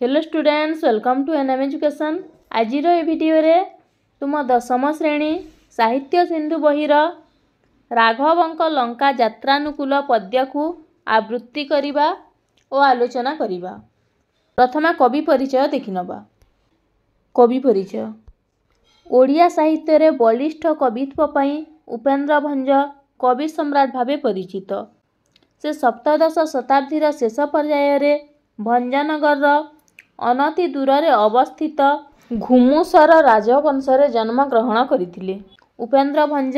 Hello students, welcome to NM education. आज video रे तुम दशम श्रेणी साहित्य सिंधु बहिर राघवंक लंका यात्रानुकूल पद्य को आवृत्ति करिबा और आलोचना करिबा। प्रथम कवि परिचय देखिनबा। कवि परिचय। ओडिया साहित्य रे बलिष्ठ कवित्व पई उपेन्द्र भंज कवि सम्राट भावे परिचित। से सप्तदश शताब्दीर शेष पर्याय रे भंजनगर अनति दूर रे अवस्थित घुमुसर राजवंशरे जन्म ग्रहण करथिले। उपेन्द्र भंज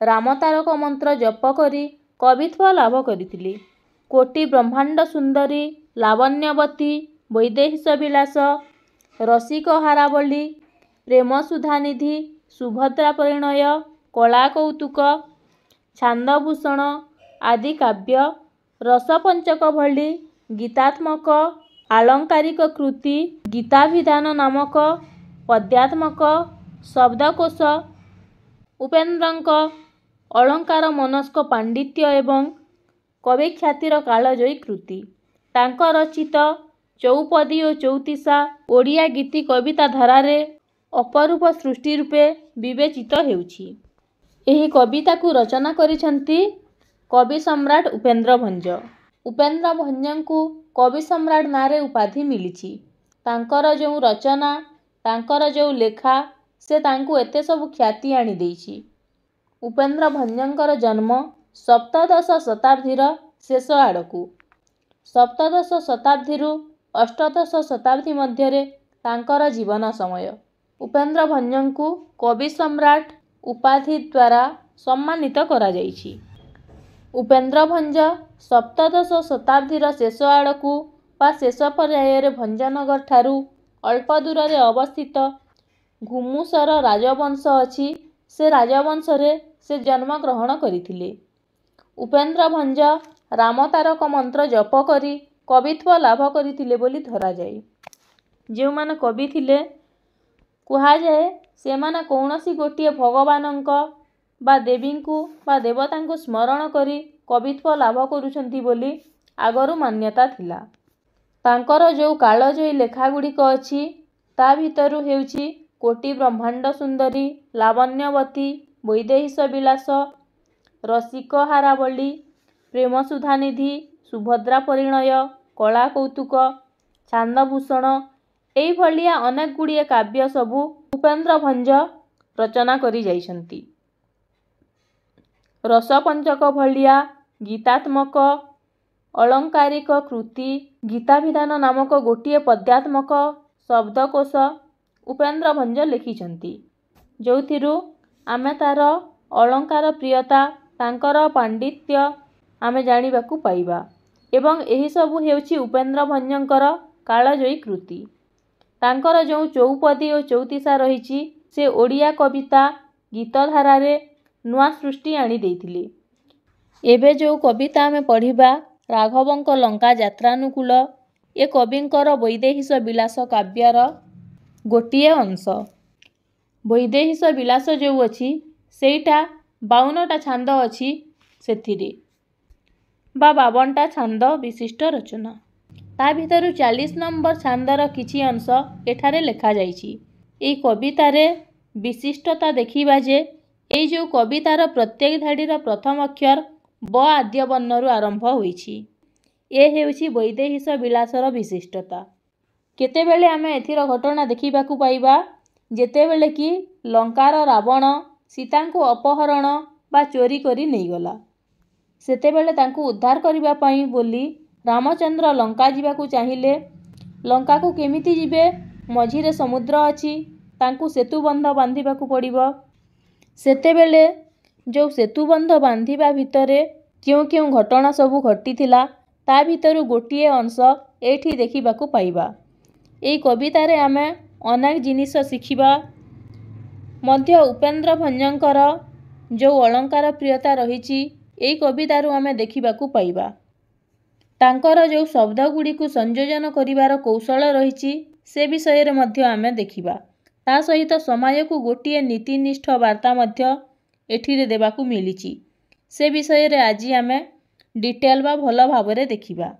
रामतारक मंत्र जप करी कवित्व लाभ करथिले। कोटि ब्रह्मांड सुंदरी, लावण्यवती, वैदेहिश विलास, रसिक हारावली, प्रेम सुधानिधि, सुभद्रा परिणय, कला कौतुक, छांदभूषण आदि काव्य, रसपंचक भली गीतात्मक आलंकारिक कृति, गीताभिधान नामक पद्यात्मक शब्दकोश, उपेन्द्रंक अलंकार मनस्क पांडित्य एवं कवि ख्यातिर कालजयी कृति, तांका रचित चौपदी और चौतीसा ओडिया गीति कविता धारारे अपरूप सृष्टि रूपे विवेचित हेउछि। एही कविता को रचना करिसंती कवि सम्राट उपेन्द्र भंज। उपेन्द्र भंजंकु कवि सम्राट नारे उपाधि मिलिछि। तांकर जो रचना, तांकर जो लेखा, से तांकु एते सब ख्याति आनी देछि। उपेन्द्र भंजंकर जन्म सप्तदश शताब्दीर शेष आड़कु। सप्तदश शताब्दीरु अष्टदश शताब्दी मध्यरे तांकर जीवन समय। उपेन्द्र भंजंकु कवि सम्राट उपाधि द्वारा सम्मानित करा जाइछि। उपेन्द्र भंज सप्तदश शताब्दीर शेष आड़कु बा शेष पर्याय भंजनगर ठारू अल्प दूर रे अवस्थित घुमुसर राजवंश अछि। से राजवंश रे से जन्म ग्रहण करिथिले। उपेन्द्र भंज रामतारक मंत्र जप करी कवित्व लाभ करिथिले बोली धरा जाए। जो माने कवि थिले कुहा जाए से माने कौनसी गोटिए भगवानंक बा देवींकु बा देवतांकु स्मरण करी कवित्व लाभ करुछंती बोली आगरु मान्यता थिला। तांकर जो कालजयी लेखा गुड़िक अछि ता भितरु हेउछि कोटि ब्रह्मांड सुंदरी, लावण्यवती, वैदेहिश विलास, रसिक हारावली, प्रेम सुधानिधि, सुभद्रा परिणय, कला कौतुक, छांदभूषण एई भलिया अनेक गुड़िए काव्य सबु उपेन्द्र भंज रचना करी जाइछंती। रसपंचक भलिया गीतात्मक अलंकारिक कृति, गीताभिधान नामक गोटिए पद्यात्मक शब्दकोश उपेन्द्र भंज लिखिछंती। जोथिरु आमे तार अलंकार प्रियता, तांकर पांडित्य आमे जानिबाकु पाइबा। एवं एही सबु हेउछि उपेन्द्र भंजंकर कालजयी कृति। तांकर जो चौपदी और चौतीसा रहिछि से ओडिया कविता गीतधारा रे नुआ सृष्टि आनी देइथिले। एबे जो कविता आमे पढ़िबा राघवंक लंका यात्रानुकूल, ए कविंकर वैदेहिश विलास काव्यर गोटिए अंश। वैदेहिश विलास जो अछि सेटा 52टा छांद अछि सेथिरे बा 52टा छांद विशिष्ट रचना। ता भितरु 40 नंबर छांदर किछि अंश एठारे लेखा जाइछि। एई कवितारे विशिष्टता देखिबा जे एई जो कवितार प्रत्येक धाड़ीर प्रथम अक्षर ब आद्य वर्णरु आरंभ होइछि। ए हेउछि वैदेहिश विलासर विशिष्टता। केतेबेले आमे एथिर घटना देखिबाकु पाइबा जेतेबेले कि लंकार रावण सीतांकु अपहरण बा चोरी करी नेइगला। सेतेबेले तांकु उद्धार करिबा पई बोली रामचंद्र लंका जिबाकु चाहिए। लंका को केमिति जिबे? मझिरे समुद्र अछि, तांकु सेतुबंध बांधिबाकु पड़िबो। सेतेबेले जो सेतुबंध बांधिबा भितरे क्यों क्यों घटना सबु घटिथिला ता भितरु गोटिए अंश एठी देखिबाकु पाइबा। एई कवितारे आमे अनेक जिनिस शिखिबा मध्य। उपेन्द्र भंजंकर जो अलंकार प्रियता रहिछि एई कवितारु आमे देखिबाकु पाइबा। तांकर जो शब्द गुड़ी को संयोजन करिवार कौशल रहिछि से विषय रे मध्य आमे देखिबा। ता सहित समाज को गोटिए नीतिनिष्ठ वार्ता मध्य एठिरे देबाकु मिलिछि। से विषय रे आजि आमे डिटेल बा भल भावरे देखिबा।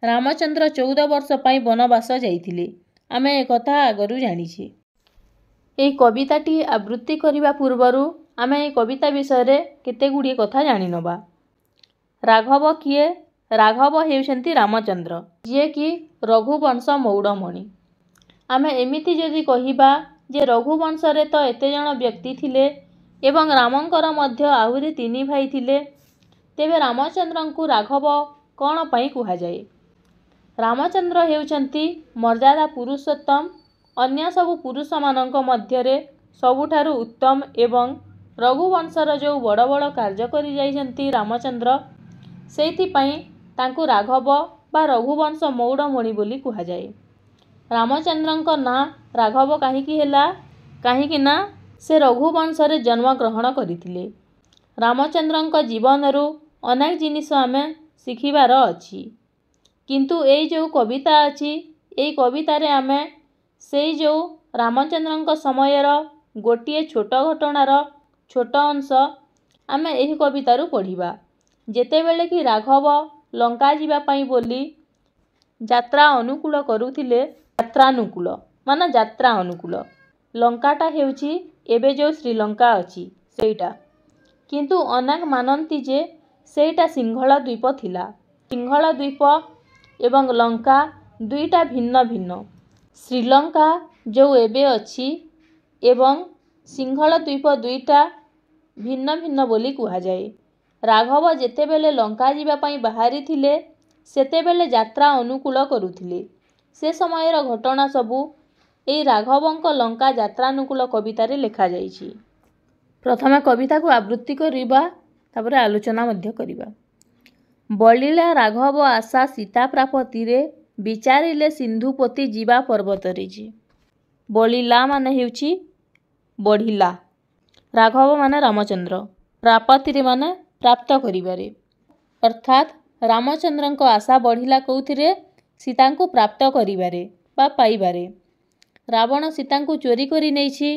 ରାମଚନ୍ଦ୍ର 14 ବର୍ଷ ପାଇଁ ବନବାସ ଯାଇଥିଲେ। ଆମେ ଏକଥା ଆଗରୁ ଜାଣିଛେ। ଏହି କବିତାଟି ଆବୃତ୍ତି କରିବା ପୂର୍ବରୁ ଆମେ ଏହି କବିତା ବିଷୟରେ କେତେଗୁଡ଼ିଏ କଥା ଜାଣିନେବା। ରାଘବ କିଏ? ରାଘବ ହେଉଛନ୍ତି ରାମଚନ୍ଦ୍ର, ଯିଏକି ରଘୁବଂଶ ମୌଡ଼ମଣି। ଆମେ ଏମିତି ଯଦି କହିବା ଯେ ରଘୁବଂଶରେ ତ ଏତେ ଜଣ ବ୍ୟକ୍ତି ଥିଲେ ଏବଂ ରାମଙ୍କର ମଧ୍ୟ ଆହୁରି 3 ଭାଇ ଥିଲେ, ତେବେ ରାମଚନ୍ଦ୍ରଙ୍କୁ ରାଘବ କ'ଣ ପାଇଁ କୁହାଯାଏ? ରାମଚନ୍ଦ୍ର ହେଉଛନ୍ତି ମର୍ଯ୍ୟାଦା ପୁରୁଷୋତ୍ତମ, ଅନ୍ୟ ସବୁ ପୁରୁଷମାନଙ୍କ ମଧ୍ୟରେ ସବୁଠାରୁ ଉତ୍ତମ ଏବଂ ରଘୁବଂଶର ଯେଉଁ ବଡ଼ ବଡ଼ କାର୍ଯ୍ୟ କରି ଯାଇଛନ୍ତି ରାମଚନ୍ଦ୍ର, ସେଇଥିପାଇଁ ତାଙ୍କୁ ରାଘବ ବା ରଘୁବଂଶ ମୌଡ଼ମଣି ବୋଲି କୁହାଯାଏ। ରାମଚନ୍ଦ୍ରଙ୍କ ନାଁ ରାଘବ କାହିଁକି ହେଲା? କାହିଁକି ନା ସେ ରଘୁବଂଶରେ ଜନ୍ମଗ୍ରହଣ କରିଥିଲେ। ରାମଚନ୍ଦ୍ରଙ୍କ ଜୀବନରୁ ଅନେକ ଜିନିଷ ଆମେ ଶିଖିବାର ଅଛି, କିନ୍ତୁ ଏଇ ଯେଉଁ କବିତା ଅଛି, ଏଇ କବିତାରେ ଆମେ ସେଇ ଯେଉଁ ରାମଚନ୍ଦ୍ରଙ୍କ ସମୟର ଗୋଟିଏ ଛୋଟ ଘଟଣାର ଛୋଟ ଅଂଶ ଆମେ ଏହି କବିତାରୁ ପଢ଼ିବା। ଯେତେବେଳେ କି ରାଘବ ଲଙ୍କା ଯିବା ପାଇଁ ବୋଲି ଯାତ୍ରା ଅନୁକୂଳ କରୁଥିଲେ, ଯାତ୍ରାନୁକୂଳ ମାନେ ଯାତ୍ରା ଅନୁକୂଳ, ଲଙ୍କାଟା ହେଉଛି ଏବେ ଯେଉଁ ଶ୍ରୀଲଙ୍କା ଅଛି ସେଇଟା, କିନ୍ତୁ ଅନେକ ମାନନ୍ତି ଯେ ସେଇଟା ସିଂହଳ ଦ୍ୱୀପ ଥିଲା। ସିଂହଳ ଦ୍ୱୀପ ଏବଂ ଲଙ୍କା ଦୁଇଟା ଭିନ୍ନ ଭିନ୍ନ। ଶ୍ରୀଲଙ୍କା ଯେଉଁ ଏବେ ଅଛି ଏବଂ ସିଂହଳ ଦ୍ୱୀପ ଦୁଇଟା ଭିନ୍ନ ଭିନ୍ନ ବୋଲି କୁହାଯାଏ। ରାଘବ ଯେତେବେଳେ ଲଙ୍କା ଯିବା ପାଇଁ ବାହାରିଥିଲେ, ସେତେବେଳେ ଯାତ୍ରା ଅନୁକୂଳ କରୁଥିଲେ। ସେ ସମୟର ଘଟଣା ସବୁ ଏହି ରାଘବଙ୍କ ଲଙ୍କା ଯାତ୍ରାନୁକୂଳ କବିତାରେ ଲେଖାଯାଇଛି। ପ୍ରଥମେ କବିତାକୁ ଆବୃତ୍ତି କରିବା, ତାପରେ ଆଲୋଚନା ମଧ୍ୟ କରିବା। ବଳିଲା ରାଘବ ଆଶା ସୀତା ପ୍ରାପତିରେ, ବିଚାରିଲେ ସିନ୍ଧୁପତି ଯିବା ପର୍ବତରେ ଯେ। ବଳିଲା ମାନେ ହେଉଛି ବଢ଼ିଲା, ରାଘବ ମାନେ ରାମଚନ୍ଦ୍ର, ପ୍ରାପତିରେ ମାନେ ପ୍ରାପ୍ତ କରିବାରେ, ଅର୍ଥାତ୍ ରାମଚନ୍ଦ୍ରଙ୍କ ଆଶା ବଢ଼ିଲା କେଉଁଥିରେ? ସୀତାଙ୍କୁ ପ୍ରାପ୍ତ କରିବାରେ ବା ପାଇବାରେ। ରାବଣ ସୀତାଙ୍କୁ ଚୋରି କରି ନେଇଛି,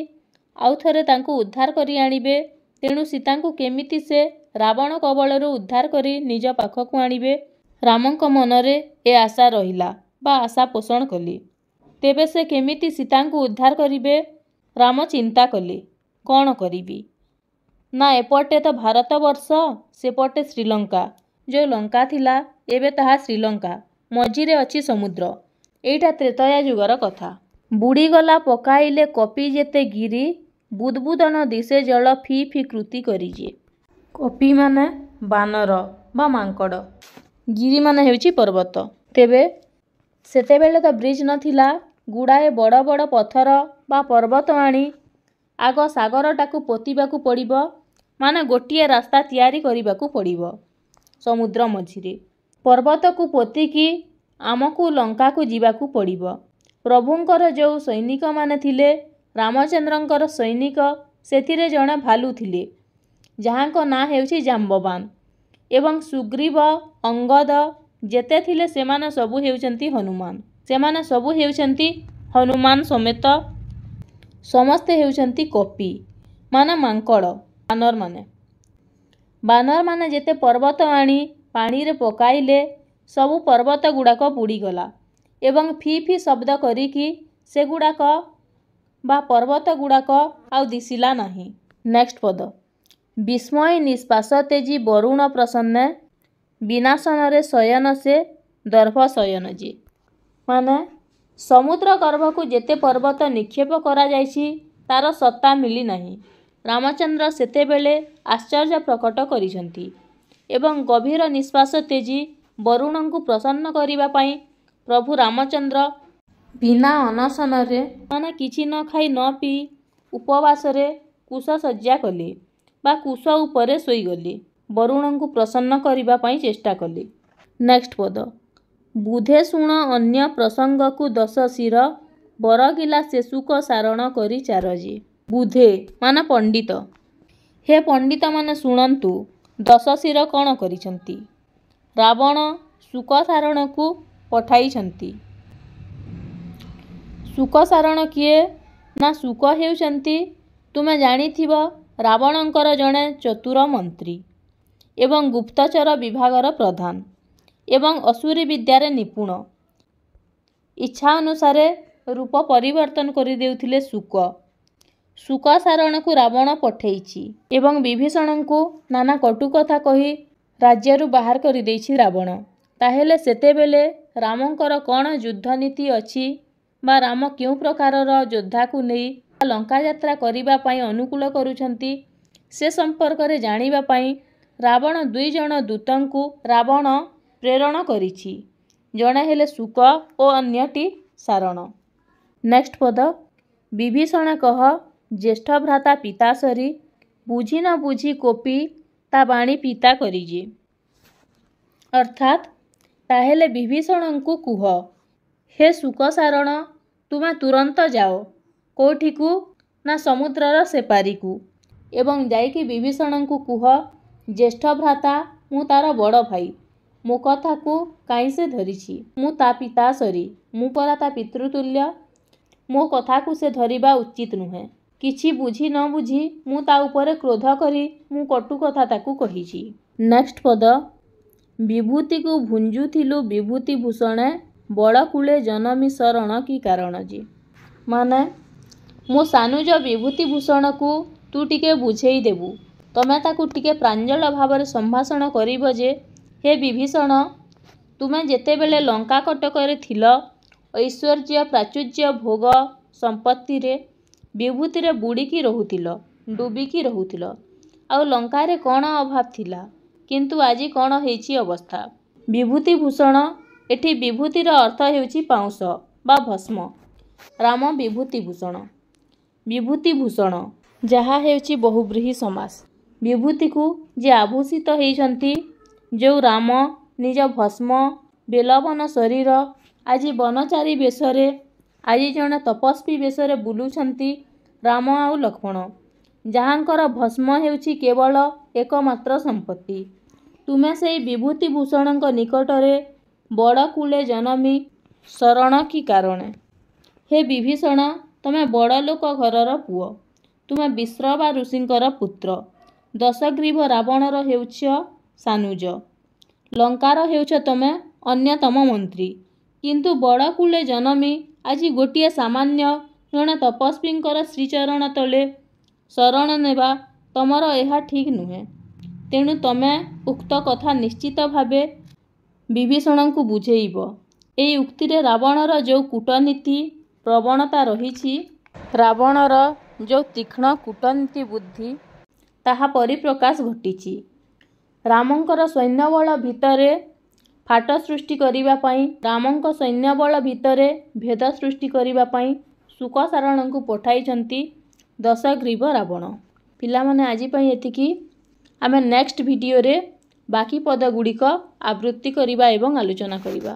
ଆଉ ଥରେ ତାଙ୍କୁ ଉଦ୍ଧାର କରି ଆଣିବେ। ତେଣୁ ସୀତାଙ୍କୁ କେମିତି ସେ ରାବଣ କବଳରୁ ଉଦ୍ଧାର କରି ନିଜ ପାଖକୁ ଆଣିବେ, ରାମଙ୍କ ମନରେ ଏ ଆଶା ରହିଲା ବା ଆଶା ପୋଷଣ କଲେ। ତେବେ ସେ କେମିତି ସୀତାଙ୍କୁ ଉଦ୍ଧାର କରିବେ? ରାମ ଚିନ୍ତା କଲେ, କ'ଣ କରିବି? ନା ଏପଟେ ତ ଭାରତବର୍ଷ, ସେପଟେ ଶ୍ରୀଲଙ୍କା। ଯେଉଁ ଲଙ୍କା ଥିଲା ଏବେ ତାହା ଶ୍ରୀଲଙ୍କା, ମଝିରେ ଅଛି ସମୁଦ୍ର। ଏଇଟା ତ୍ରେତୟା ଯୁଗର କଥା। ବୁଡ଼ିଗଲା ପକାଇଲେ କପି ଯେତେ ଗିରି, ବୁଦ୍ବୁଦନ ଦିଶେ ଜଳ ଫି ଫି କୃତି କରିଯେ। କପି ମାନେ ବାନର ବା ମାଙ୍କଡ଼, ଗିରି ମାନେ ହେଉଛି ପର୍ବତ। ତେବେ ସେତେବେଳେ ତ ବ୍ରିଜ ନଥିଲା, ଗୁଡ଼ାଏ ବଡ଼ ବଡ଼ ପଥର ବା ପର୍ବତ ଆଣି ଆଗ ସାଗରଟାକୁ ପୋତିବାକୁ ପଡ଼ିବ, ମାନେ ଗୋଟିଏ ରାସ୍ତା ତିଆରି କରିବାକୁ ପଡ଼ିବ ସମୁଦ୍ର ମଝିରେ। ପର୍ବତକୁ ପୋତିକି ଆମକୁ ଲଙ୍କାକୁ ଯିବାକୁ ପଡ଼ିବ। ପ୍ରଭୁଙ୍କର ଯେଉଁ ସୈନିକମାନେ ଥିଲେ, ରାମଚନ୍ଦ୍ରଙ୍କର ସୈନିକ, ସେଥିରେ ଜଣେ ଭାଲୁ ଥିଲେ, ଯାହାଙ୍କ ନାଁ ହେଉଛି ଜାମ୍ବବାନ, ଏବଂ ସୁଗ୍ରୀବ, ଅଙ୍ଗଦ ଯେତେ ଥିଲେ ସେମାନେ ସବୁ ହେଉଛନ୍ତି ହନୁମାନ। ସେମାନେ ସବୁ ହେଉଛନ୍ତି ହନୁମାନ ସମେତ ସମସ୍ତେ ହେଉଛନ୍ତି କପି ମାନେ ମାଙ୍କଡ଼, ବାନରମାନେ। ବାନରମାନେ ଯେତେ ପର୍ବତ ଆଣି ପାଣିରେ ପକାଇଲେ, ସବୁ ପର୍ବତ ଗୁଡ଼ାକ ବୁଡ଼ିଗଲା ଏବଂ ଫି ଫି ଶବ୍ଦ କରିକି ସେଗୁଡ଼ାକ ବା ପର୍ବତ ଗୁଡ଼ାକ ଆଉ ଦିଶିଲା ନାହିଁ। ନେକ୍ସଟ ପଦ। ବିସ୍ମୟ ନିଷ୍ପାସ ତେଜି ବରୁଣ ପ୍ରସନ୍ନେ, ବିନାଶନରେ ଶୟନ ସେ ଦର୍ଭ ଶୟନ ଯେ। ମାନେ ସମୁଦ୍ର ଗର୍ଭକୁ ଯେତେ ପର୍ବତ ନିକ୍ଷେପ କରାଯାଇଛି, ତାର ସତ୍ତା ମିଳିନାହିଁ। ରାମଚନ୍ଦ୍ର ସେତେବେଳେ ଆଶ୍ଚର୍ଯ୍ୟ ପ୍ରକଟ କରିଛନ୍ତି ଏବଂ ଗଭୀର ନିଶ୍ୱାସ ତେଜି ବରୁଣଙ୍କୁ ପ୍ରସନ୍ନ କରିବା ପାଇଁ ପ୍ରଭୁ ରାମଚନ୍ଦ୍ର ବିନା ଅନଶନରେ ମାନେ କିଛି ନ ଖାଇ ନ ପିଇ ଉପବାସରେ କୁଶଶଯ୍ୟା କଲେ ବା କୁଶ ଉପରେ ଶୋଇଗଲେ। ବରୁଣଙ୍କୁ ପ୍ରସନ୍ନ କରିବା ପାଇଁ ଚେଷ୍ଟା କଲେ। ନେକ୍ସଟ ପଦ। ବୁଧେ ଶୁଣ ଅନ୍ୟ ପ୍ରସଙ୍ଗକୁ ଦଶ ଶିର, ବରଗିଲା ଶେଷୁକ ସାରଣ କରି ଚାରଜେ। ବୁଧେ ମାନେ ପଣ୍ଡିତ। ହେ ପଣ୍ଡିତ ମାନେ ଶୁଣନ୍ତୁ, ଦଶ ଶିର କ'ଣ କରିଛନ୍ତି? ରାବଣ ଶୁକ ସାରଣକୁ ପଠାଇଛନ୍ତି। ଶୁକ ସାରଣ କିଏ? ନା ଶୁକ ହେଉଛନ୍ତି, ତୁମେ ଜାଣିଥିବ, ରାବଣଙ୍କର ଜଣେ ଚତୁର ମନ୍ତ୍ରୀ ଏବଂ ଗୁପ୍ତଚର ବିଭାଗର ପ୍ରଧାନ। ଏବଂ ଅସୁରୀ ବିଦ୍ୟାରେ ନିପୁଣ। ଇଚ୍ଛା ଅନୁସାରେ ରୂପ ପରିବର୍ତ୍ତନ କରିଦେଉଥିଲେ ଶୁକ। ଶୁକ ସାରଣକୁ ରାବଣ ପଠେଇଛି ଏବଂ ବିଭୀଷଣଙ୍କୁ ନାନା କଟୁ କଥା କହି ରାଜ୍ୟରୁ ବାହାର କରିଦେଇଛି ରାବଣ। ତାହେଲେ ସେତେବେଳେ ରାମଙ୍କର କ'ଣ ଯୁଦ୍ଧ ନୀତି ଅଛି ବା ରାମ କେଉଁ ପ୍ରକାରର ଯୋଦ୍ଧାକୁ ନେଇ ଲଙ୍କା ଯାତ୍ରା କରିବା ପାଇଁ ଅନୁକୂଳ କରୁଛନ୍ତି ସେ ସମ୍ପର୍କରେ ଜାଣିବା ପାଇଁ ରାବଣ 2 ଜଣ ଦୂତଙ୍କୁ ରାବଣ ପ୍ରେରଣ କରିଛି। ଜଣେ ହେଲେ ଶୁକ ଓ ଅନ୍ୟଟି ସାରଣ। ନେକ୍ସଟ ପଦ ବିଭୀଷଣ କହ ଜ୍ୟେଷ୍ଠ ଭ୍ରାତା ପିତାସରୀ ବୁଝି ନ ବୁଝି କୋପି ତା ବାଣୀ ପିତା କରିଛି। ଅର୍ଥାତ୍ ତାହେଲେ ବିଭୀଷଣଙ୍କୁ କୁହ ହେ ଶୁକ ସାରଣ ତୁମେ ତୁରନ୍ତ ଯାଅ। କେଉଁଠିକୁ ନା ସମୁଦ୍ରର ସେପାରିକୁ ଏବଂ ଯାଇକି ବିଭୀଷଣଙ୍କୁ କୁହ ଜ୍ୟେଷ୍ଠ ଭ୍ରାତା ମୁଁ ତାର ବଡ଼ ଭାଇ ମୋ କଥାକୁ କାହିଁ ସେ ଧରିଛି। ମୁଁ ତା ପିତା ସରି ମୁଁ ପରା ତା ପିତୃତୁଲ୍ୟ। ମୋ କଥାକୁ ସେ ଧରିବା ଉଚିତ ନୁହେଁ। କିଛି ବୁଝି ନ ବୁଝି ମୁଁ ତା ଉପରେ କ୍ରୋଧ କରି ମୁଁ କଟୁ କଥା ତାକୁ କହିଛି। ନେକ୍ସଟ ପଦ ବିଭୂତିକୁ ଭୁଞ୍ଜୁଥିଲୁ ବିଭୂତି ଭୂଷଣେ ବଡ଼ କୂଳେ ଜନମି ଶରଣ କି କାରଣ ଯେ। ମାନେ ମୋ ସାନୁଜ ବିଭୂତି ଭୂଷଣକୁ ତୁ ଟିକେ ବୁଝେଇ ଦେବୁ। ତମେ ତାକୁ ଟିକେ ପ୍ରାଞ୍ଜଳ ଭାବରେ ସମ୍ଭାଷଣ କରିବ ଯେ ହେ ବିଭୀଷଣ ତୁମେ ଯେତେବେଳେ ଲଙ୍କା କଟକରେ ଥିଲ ଐଶ୍ୱର୍ଯ୍ୟ ପ୍ରାଚୁର୍ଯ୍ୟ ଭୋଗ ସମ୍ପତ୍ତିରେ ବିଭୂତିରେ ବୁଡ଼ିକି ରହୁଥିଲ ଡୁବିକି ରହୁଥିଲ। ଆଉ ଲଙ୍କାରେ କ'ଣ ଅଭାବ ଥିଲା କିନ୍ତୁ ଆଜି କ'ଣ ହେଇଛି ଅବସ୍ଥା। ବିଭୂତି ଭୂଷଣ ଏଠି ବିଭୂତିର ଅର୍ଥ ହେଉଛି ପାଉଁଶ ବା ଭସ୍ମ। ରାମ ବିଭୂତି ଭୂଷଣ ବିଭୂତି ଭୂଷଣ ଯାହା ହେଉଛି ବହୁବ୍ରୀହି ସମାସ। ବିଭୂତିକୁ ଯେ ଆଭୂଷିତ ହେଇଛନ୍ତି ଯେଉଁ ରାମ ନିଜ ଭସ୍ମ ବେଲବନ ଶରୀର ଆଜି ବନଚାରୀ ବେଶରେ ଆଜି ଜଣେ ତପସ୍ୱୀ ବେଶରେ ବୁଲୁଛନ୍ତି ରାମ ଆଉ ଲକ୍ଷ୍ମଣ ଯାହାଙ୍କର ଭସ୍ମ ହେଉଛି କେବଳ ଏକମାତ୍ର ସମ୍ପତ୍ତି। ତୁମେ ସେଇ ବିଭୂତି ଭୂଷଣଙ୍କ ନିକଟରେ ବଡ଼ କୂଳେ ଜନମି ଶରଣ କି କାରଣେ। ହେ ବିଭୀଷଣ ତମେ ବଡ଼ ଲୋକ ଘରର ପୁଅ। ତୁମେ ବିଶ୍ରବା ଋଷିଙ୍କର ପୁତ୍ର। ଦଶଗ୍ରୀବ ରାବଣର ହେଉଛ ସାନୁଜ। ଲଙ୍କାର ହେଉଛ ତମେ ଅନ୍ୟତମ ମନ୍ତ୍ରୀ। କିନ୍ତୁ ବଡ଼ କୂଳେ ଜନମି ଆଜି ଗୋଟିଏ ସାମାନ୍ୟ ଜଣେ ତପସ୍ୱୀଙ୍କର ଶ୍ରୀଚରଣ ତଳେ ଶରଣ ନେବା ତମର ଏହା ଠିକ୍ ନୁହେଁ। ତେଣୁ ତମେ ଉକ୍ତ କଥା ନିଶ୍ଚିତ ଭାବେ ବିଭୀଷଣଙ୍କୁ ବୁଝେଇବ। ଏହି ଉକ୍ତିରେ ରାବଣର ଯେଉଁ କୂଟନୀତି ପ୍ରବଣତା ରହିଛି ରାବଣର ଯେଉଁ ତୀକ୍ଷ୍ଣ କୂଟନୀତି ବୁଦ୍ଧି ତାହା ପରିପ୍ରକାଶ ଘଟିଛି। ରାମଙ୍କର ସୈନ୍ୟବଳ ଭିତରେ ଫାଟ ସୃଷ୍ଟି କରିବା ପାଇଁ ରାମଙ୍କ ସୈନ୍ୟବଳ ଭିତରେ ଭେଦ ସୃଷ୍ଟି କରିବା ପାଇଁ ଶୁକ ସାରଣଙ୍କୁ ପଠାଇଛନ୍ତି ଦଶଗ୍ରୀବ ରାବଣ। ପିଲାମାନେ ଆଜି ପାଇଁ ଏତିକି। ଆମେ ନେକ୍ସଟ ଭିଡ଼ିଓରେ ବାକି ପଦଗୁଡ଼ିକ ଆବୃତ୍ତି କରିବା ଏବଂ ଆଲୋଚନା କରିବା।